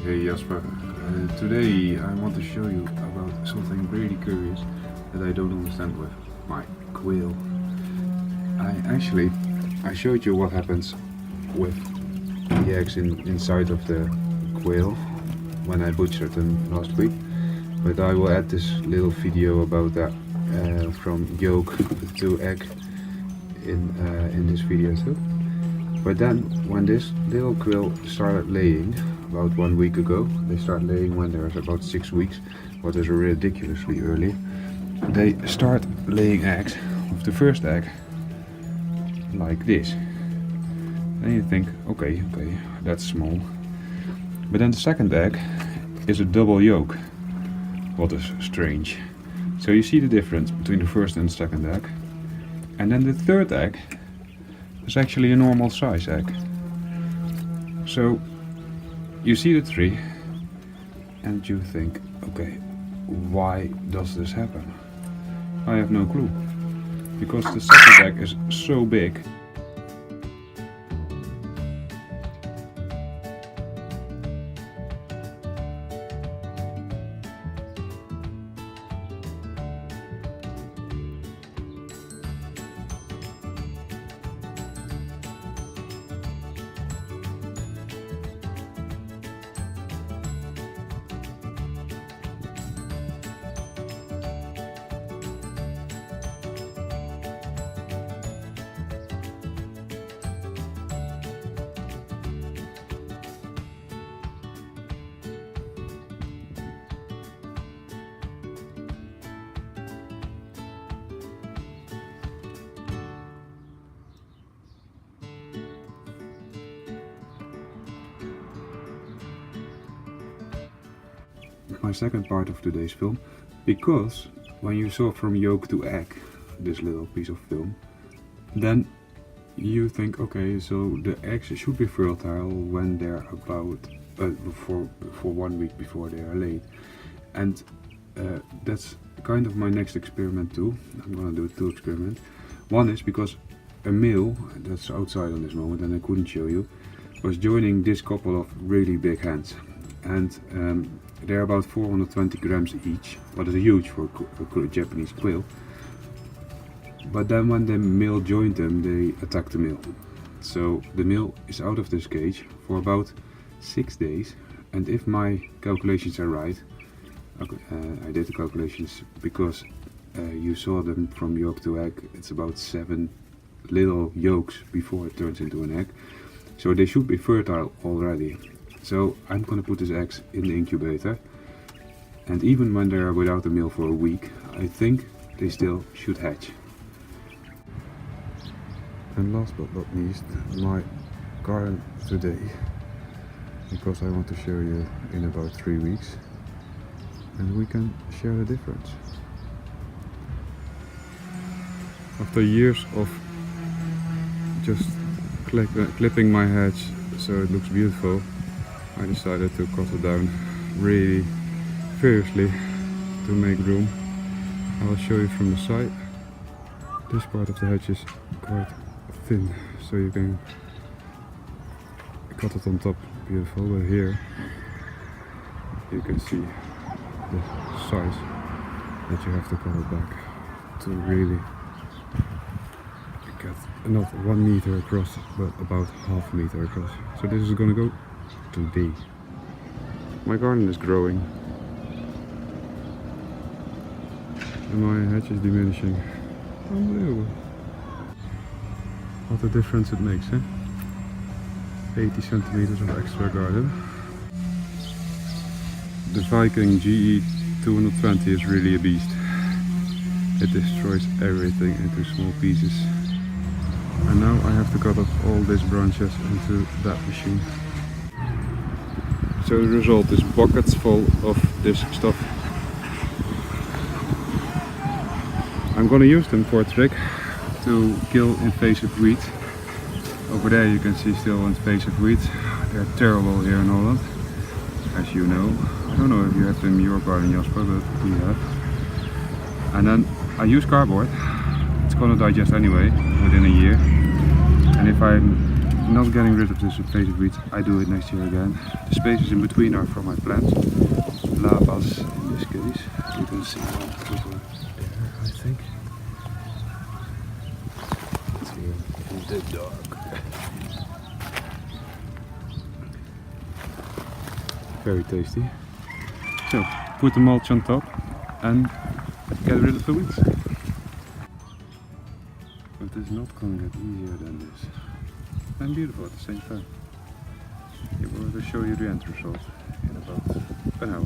Hey Jasper, today I want to show you about something really curious that I don't understand with my quail. I showed you what happens with the eggs inside of the quail when I butchered them last week, but I will add this little video about that from yolk to egg in this video too. But then when this little quail started laying about 1 week ago, they start laying when they're about 6 weeks, what is ridiculously early. They start laying eggs with the first egg like this. And you think, okay, that's small. But then the second egg is a double yolk. What is strange. So you see the difference between the first and second egg. And then the third egg is actually a normal size egg. So you see the tree and you think, okay, why does this happen? I have no clue. Because the second egg is so big. My second part of today's film, because when you saw from yolk to egg this little piece of film, then you think, okay, so the eggs should be fertile when they're about for 1 week before they are laid. And that's kind of my next experiment too. I'm gonna do 2 experiments. One is because a male that's outside on this moment, and I couldn't show you, was joining this couple of really big hens, and they're about 420 grams each, what is huge for a Japanese quail. But then when the male joined them, they attacked the male. So the male is out of this cage for about 6 days, and if my calculations are right, I did the calculations because you saw them from yolk to egg, it's about 7 little yolks before it turns into an egg. So they should be fertile already. So I'm gonna put these eggs in the incubator, and even when they're without a male for a week, I think they still should hatch. And last but not least, my garden today, because I want to show you in about 3 weeks, and we can share the difference. After years of just clipping my hedge so it looks beautiful, I decided to cut it down really fiercely to make room. I will show you from the side. This part of the hedge is quite thin, so you can cut it on top, beautiful, but here you can see the size that you have to cut it back to really get not 1 meter across, but about half a meter across. So this is gonna go today. My garden is growing and my hedge is diminishing. Unbelievable. What a difference it makes, eh? 80 centimeters of extra garden. The Viking GE 220 is really a beast. It destroys everything into small pieces. And now I have to cut off all these branches into that machine. So the result is buckets full of this stuff. I'm gonna use them for a trick to kill invasive weeds. Over there you can see still invasive weeds. They're terrible here in Holland, as you know. I don't know if you have them in your garden, Jasper, but we have. And then I use cardboard. It's gonna digest anyway within a year. And if I'm not getting rid of this invasive weeds. I do it next year again. The spaces in between are for my plants. Lavas in this case. You can see one over there, I think. It's here in the dark. Very tasty. So, put the mulch on top and get rid of the weeds. But it's not going to get easier than this. And beautiful at the same time. I will show you the end result in about an hour.